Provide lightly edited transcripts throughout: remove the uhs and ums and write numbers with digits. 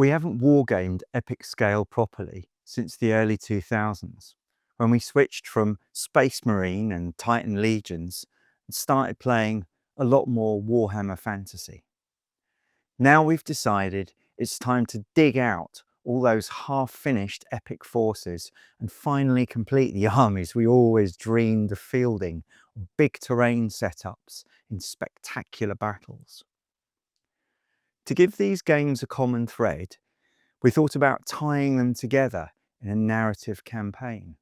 We haven't wargamed epic scale properly since the early 2000s, when we switched from Space Marine and Titan Legions and started playing a lot more Warhammer Fantasy. Now we've decided it's time to dig out all those half-finished epic forces and finally complete the armies we always dreamed of fielding on big terrain setups in spectacular battles. To give these games a common thread, we thought about tying them together in a narrative campaign.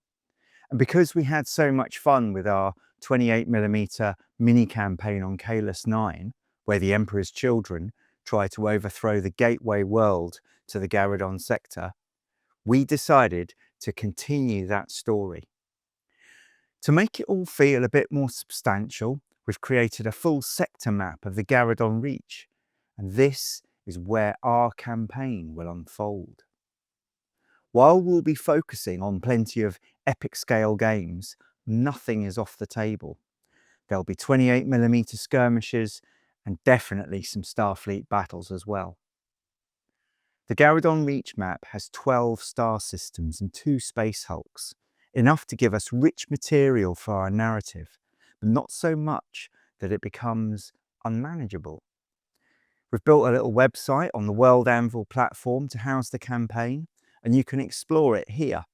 And because we had so much fun with our 28mm mini campaign on Kaelus-9, where the Emperor's children try to overthrow the gateway world to the Gharadon sector, we decided to continue that story. To make it all feel a bit more substantial, we've created a full sector map of the Gharadon Reach, and this is where our campaign will unfold. While we'll be focusing on plenty of epic scale games, nothing is off the table. There'll be 28mm skirmishes and definitely some Starfleet battles as well. The Gharadon Reach map has 12 star systems and 2 space hulks, enough to give us rich material for our narrative, but not so much that it becomes unmanageable. We've built a little website on the World Anvil platform to house the campaign, and you can explore it here.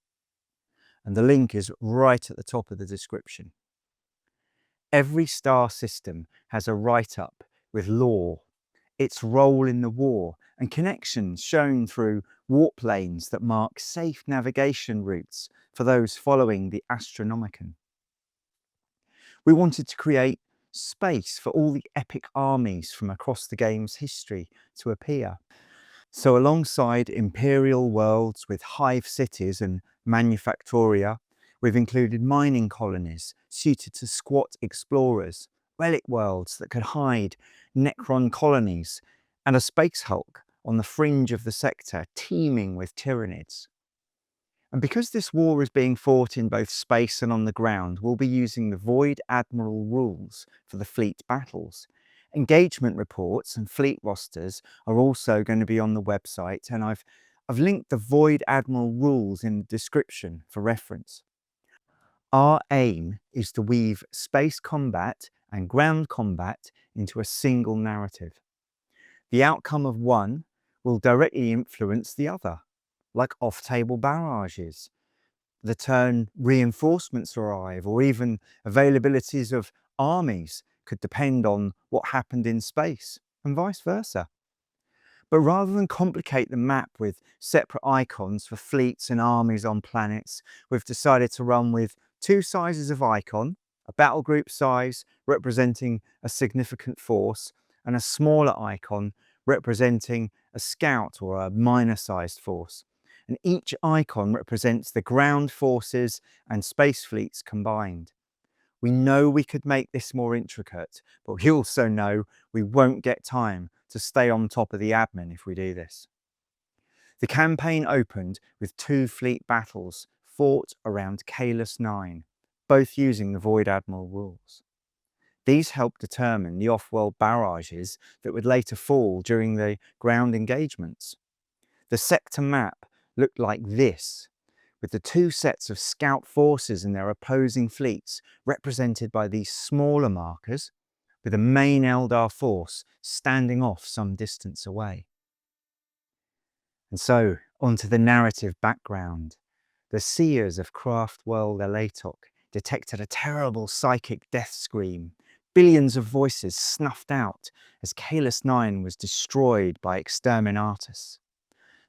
And the link is right at the top of the description. Every star system has a write-up with lore, its role in the war, and connections shown through warp lanes that mark safe navigation routes for those following the Astronomicon. We wanted to create space for all the epic armies from across the game's history to appear. So alongside Imperial worlds with hive cities and manufactoria, we've included mining colonies suited to squat explorers, relic worlds that could hide Necron colonies, and a space hulk on the fringe of the sector teeming with Tyranids. And because this war is being fought in both space and on the ground, we'll be using the Void Admiral rules for the fleet battles. Engagement reports and fleet rosters are also going to be on the website, and I've linked the Void Admiral rules in the description for reference. Our aim is to weave space combat and ground combat into a single narrative. The outcome of one will directly influence the other, like off-table barrages, the turn reinforcements arrive, or even availabilities of armies could depend on what happened in space, and vice versa. But rather than complicate the map with separate icons for fleets and armies on planets, we've decided to run with 2 sizes of icon, a battle group size representing a significant force, and a smaller icon representing a scout or a minor sized force. And each icon represents the ground forces and space fleets combined. We know we could make this more intricate, but we also know we won't get time to stay on top of the admin if we do this. The campaign opened with 2 fleet battles fought around Kaelus-9, both using the Void Admiral rules. These helped determine the off-world barrages that would later fall during the ground engagements. The sector map looked like this, with the 2 sets of scout forces and their opposing fleets represented by these smaller markers, with a main Eldar force standing off some distance away. And so, onto the narrative background. The seers of Craftworld Elatok detected a terrible psychic death scream, billions of voices snuffed out as Kaelus-9 was destroyed by Exterminatus.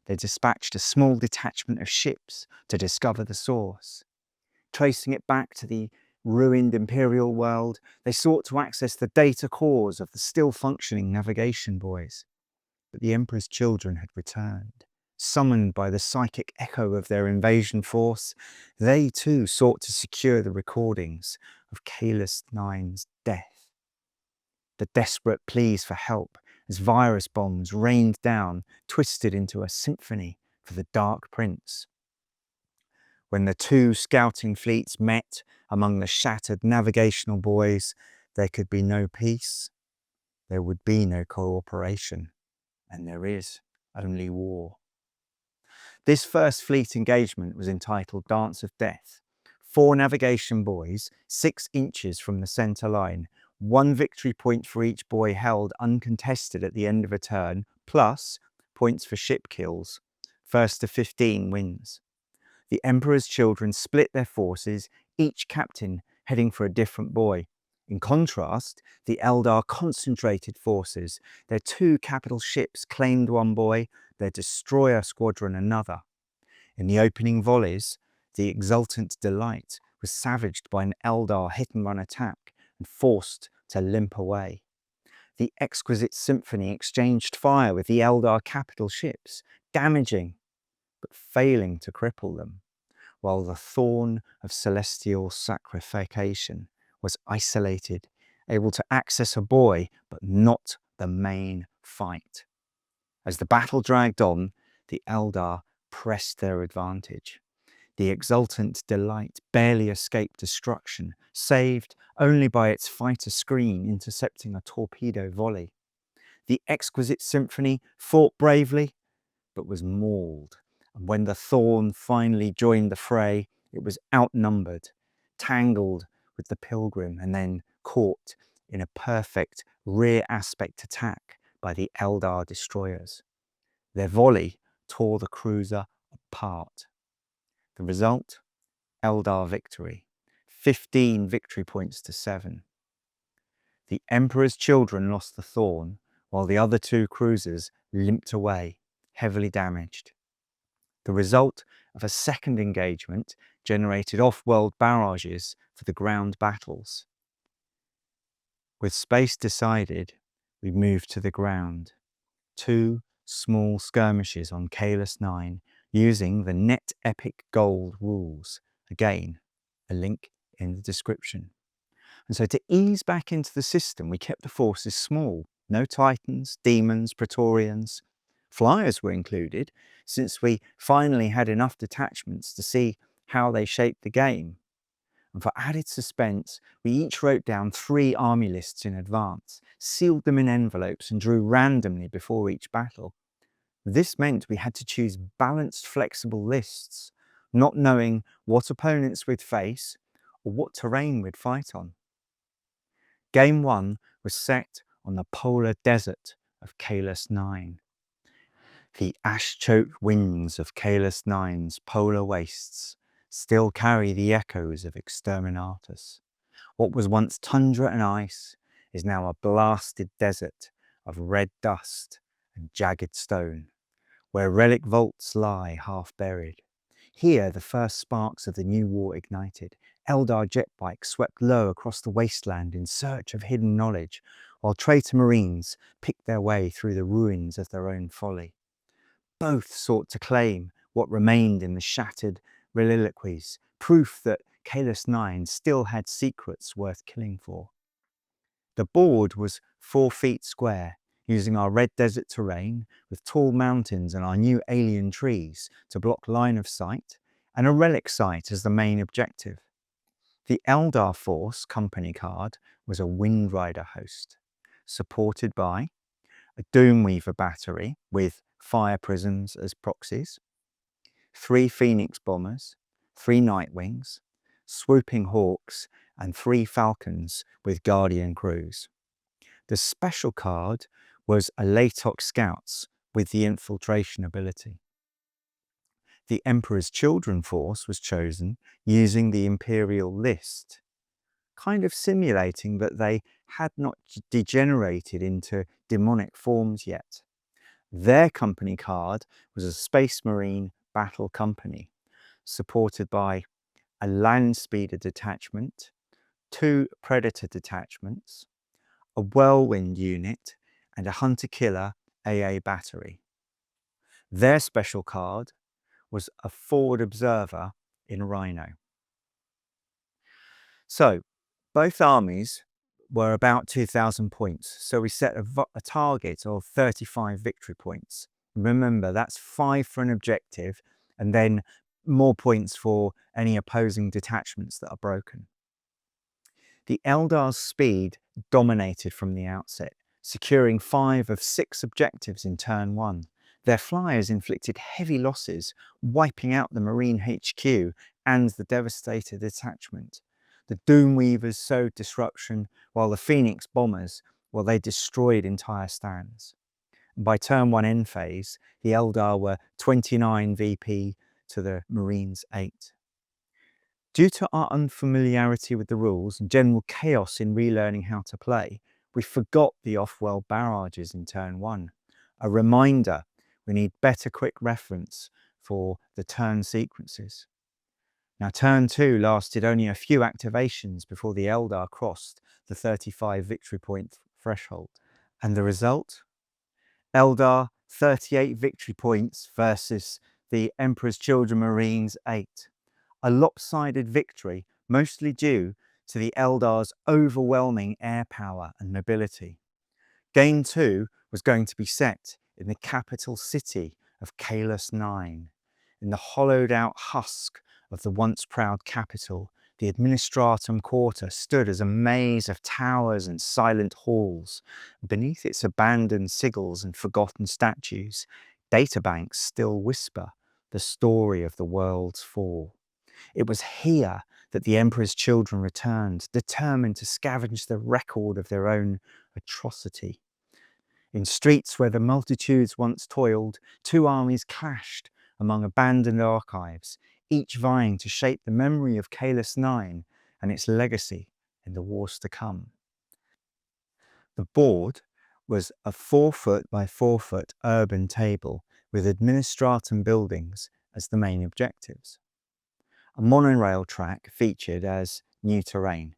They dispatched a small detachment of ships to discover the source. Tracing it back to the ruined Imperial world, they sought to access the data cores of the still functioning navigation buoys. But the Emperor's children had returned. Summoned by the psychic echo of their invasion force, they too sought to secure the recordings of Kaelus-9's death. The desperate pleas for help as virus bombs rained down, twisted into a symphony for the Dark Prince. When the 2 scouting fleets met among the shattered navigational buoys, there could be no peace, there would be no cooperation, and there is only war. This first fleet engagement was entitled Dance of Death. 4 navigation buoys, 6 inches from the centre line, 1 victory point for each buoy held uncontested at the end of a turn, plus points for ship kills. First to 15 wins. The Emperor's children split their forces, each captain heading for a different buoy. In contrast, the Eldar concentrated forces. Their 2 capital ships claimed one buoy, their destroyer squadron another. In the opening volleys, the exultant Delight was savaged by an Eldar hit-and-run attack and forced to limp away. The exquisite Symphony exchanged fire with the Eldar capital ships, damaging but failing to cripple them, while the Thorn of Celestial Sacrification was isolated, able to access a buoy but not the main fight. As the battle dragged on, the Eldar pressed their advantage. The exultant Delight barely escaped destruction, saved only by its fighter screen intercepting a torpedo volley. The exquisite Symphony fought bravely, but was mauled, and when the Thorn finally joined the fray, it was outnumbered, tangled with the Pilgrim, and then caught in a perfect rear aspect attack by the Eldar destroyers. Their volley tore the cruiser apart. The result? Eldar victory. 15 victory points to 7. The Emperor's children lost the Thorn, while the other 2 cruisers limped away, heavily damaged. The result of a second engagement generated off-world barrages for the ground battles. With space decided, we moved to the ground. 2 small skirmishes on Kaelus-9 using the Net Epic Gold rules. Again, a link in the description. And so to ease back into the system, we kept the forces small. No Titans, Demons, Praetorians. Flyers were included, since we finally had enough detachments to see how they shaped the game. And for added suspense, we each wrote down 3 army lists in advance, sealed them in envelopes and drew randomly before each battle. This meant we had to choose balanced, flexible lists, not knowing what opponents we'd face or what terrain we'd fight on. Game 1 was set on the polar desert of Kaelus-9. The ash-choked winds of Kaelus-9's polar wastes still carry the echoes of Exterminatus. What was once tundra and ice is now a blasted desert of red dust and jagged stone, where relic vaults lie half buried. Here the first sparks of the new war ignited. Eldar jet bikes swept low across the wasteland in search of hidden knowledge, while traitor marines picked their way through the ruins of their own folly. Both sought to claim what remained in the shattered reliquies, proof that Kaelus-9 still had secrets worth killing for. The board was 4 feet square, using our red desert terrain with tall mountains and our new alien trees to block line of sight, and a relic site as the main objective. The Eldar Force company card was a Windrider host, supported by a Doomweaver battery with fire prisms as proxies, 3 Phoenix bombers, 3 Nightwings, swooping Hawks, and 3 Falcons with Guardian crews. The special card was a Latok Scouts with the infiltration ability. The Emperor's Children force was chosen using the Imperial list, kind of simulating that they had not degenerated into demonic forms yet. Their company card was a Space Marine battle company, supported by a Land Speeder detachment, 2 Predator detachments, a Whirlwind unit, and a Hunter-Killer AA battery. Their special card was a Forward Observer in Rhino. So, both armies were about 2,000 points, so we set a target of 35 victory points. Remember, that's 5 for an objective, and then more points for any opposing detachments that are broken. The Eldar's speed dominated from the outset, securing 5 of 6 objectives in turn 1. Their flyers inflicted heavy losses, wiping out the Marine HQ and the devastated detachment. The Doomweavers sowed disruption, while the Phoenix bombers, they destroyed entire stands. By turn 1 end phase, the Eldar were 29 VP to the Marines 8. Due to our unfamiliarity with the rules and general chaos in relearning how to play, we forgot the off-world barrages in turn 1. A reminder, we need better quick reference for the turn sequences. Now turn 2 lasted only a few activations before the Eldar crossed the 35 victory point threshold. And the result? Eldar 38 victory points versus the Emperor's Children Marines 8. A lopsided victory, mostly due to the Eldar's overwhelming air power and mobility. Game 2 was going to be set in the capital city of Kaelus-9. In the hollowed out husk of the once proud capital, the Administratum Quarter stood as a maze of towers and silent halls. Beneath its abandoned sigils and forgotten statues, databanks still whisper the story of the world's fall. It was here that the Emperor's children returned, determined to scavenge the record of their own atrocity. In streets where the multitudes once toiled, two armies clashed among abandoned archives, each vying to shape the memory of Kaelus-9 and its legacy in the wars to come. The board was a 4-foot by 4-foot urban table with administratum buildings as the main objectives. A monorail track featured as new terrain.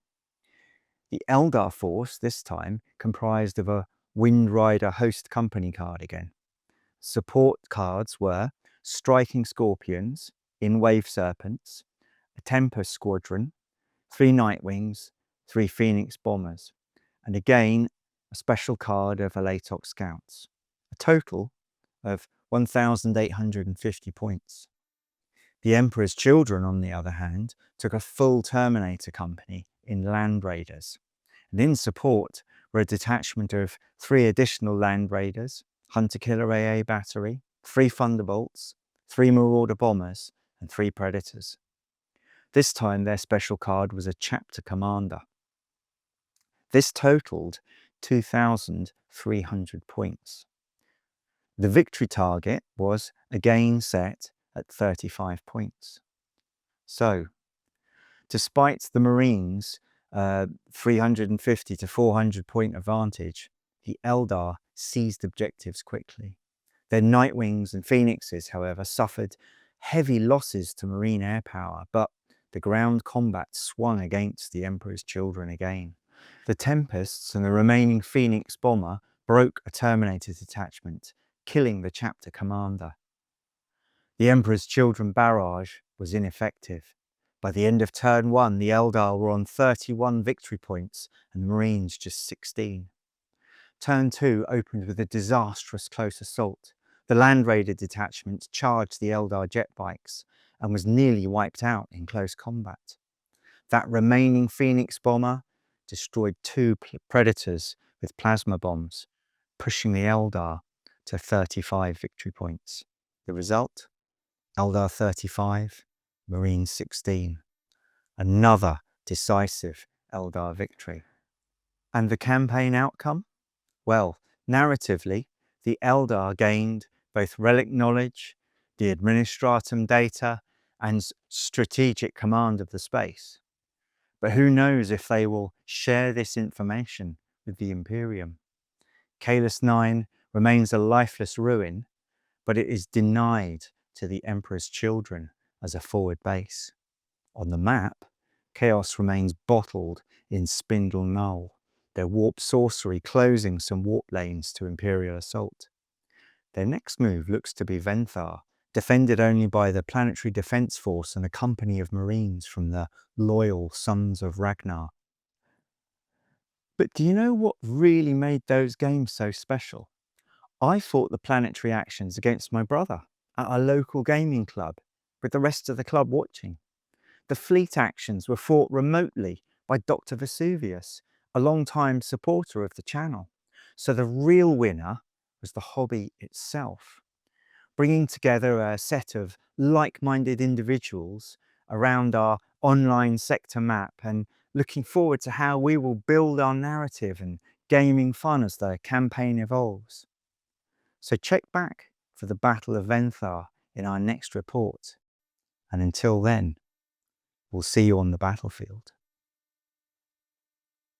The Eldar force this time comprised of a Wind Rider host company card again. Support cards were Striking Scorpions, in Wave Serpents, a Tempest Squadron, 3 Nightwings, 3 Phoenix Bombers, and again a special card of Alatok Scouts. A total of 1,850 points. The Emperor's Children, on the other hand, took a full Terminator company in Land Raiders. And in support were a detachment of 3 additional Land Raiders, Hunter Killer AA Battery, 3 Thunderbolts, 3 Marauder Bombers, and 3 Predators. This time their special card was a Chapter Commander. This totalled 2,300 points. The victory target was again set at 35 points. So, despite the Marines' 350 to 400 point advantage, the Eldar seized objectives quickly. Their Nightwings and Phoenixes, however, suffered heavy losses to Marine air power, but the ground combat swung against the Emperor's Children again. The Tempests and the remaining Phoenix bomber broke a Terminator detachment, killing the Chapter Commander. The Emperor's Children barrage was ineffective. By the end of turn 1, the Eldar were on 31 victory points and the Marines just 16. Turn 2 opened with a disastrous close assault. The Land Raider detachment charged the Eldar jet bikes and was nearly wiped out in close combat. That remaining Phoenix bomber destroyed 2 Predators with plasma bombs, pushing the Eldar to 35 victory points. The result? Eldar 35, Marines 16. Another decisive Eldar victory. And the campaign outcome? Well, narratively, the Eldar gained both relic knowledge, the administratum data, and strategic command of the space. But who knows if they will share this information with the Imperium. Kaelus-9 remains a lifeless ruin, but it is denied to the Emperor's Children as a forward base. On the map, chaos remains bottled in Spindle Null, their warp sorcery closing some warp lanes to Imperial assault. Their next move looks to be Venthar, defended only by the Planetary Defense Force and a company of Marines from the loyal Sons of Ragnar. But do you know what really made those games so special? I fought the planetary actions against my brother at a local gaming club, with the rest of the club watching. The fleet actions were fought remotely by Dr. Vesuvius, a long-time supporter of the channel. So the real winner was the hobby itself. bringing together a set of like-minded individuals around our online sector map and looking forward to how we will build our narrative and gaming fun as the campaign evolves. So check back for the Battle of Venthar in our next report. And until then, we'll see you on the battlefield.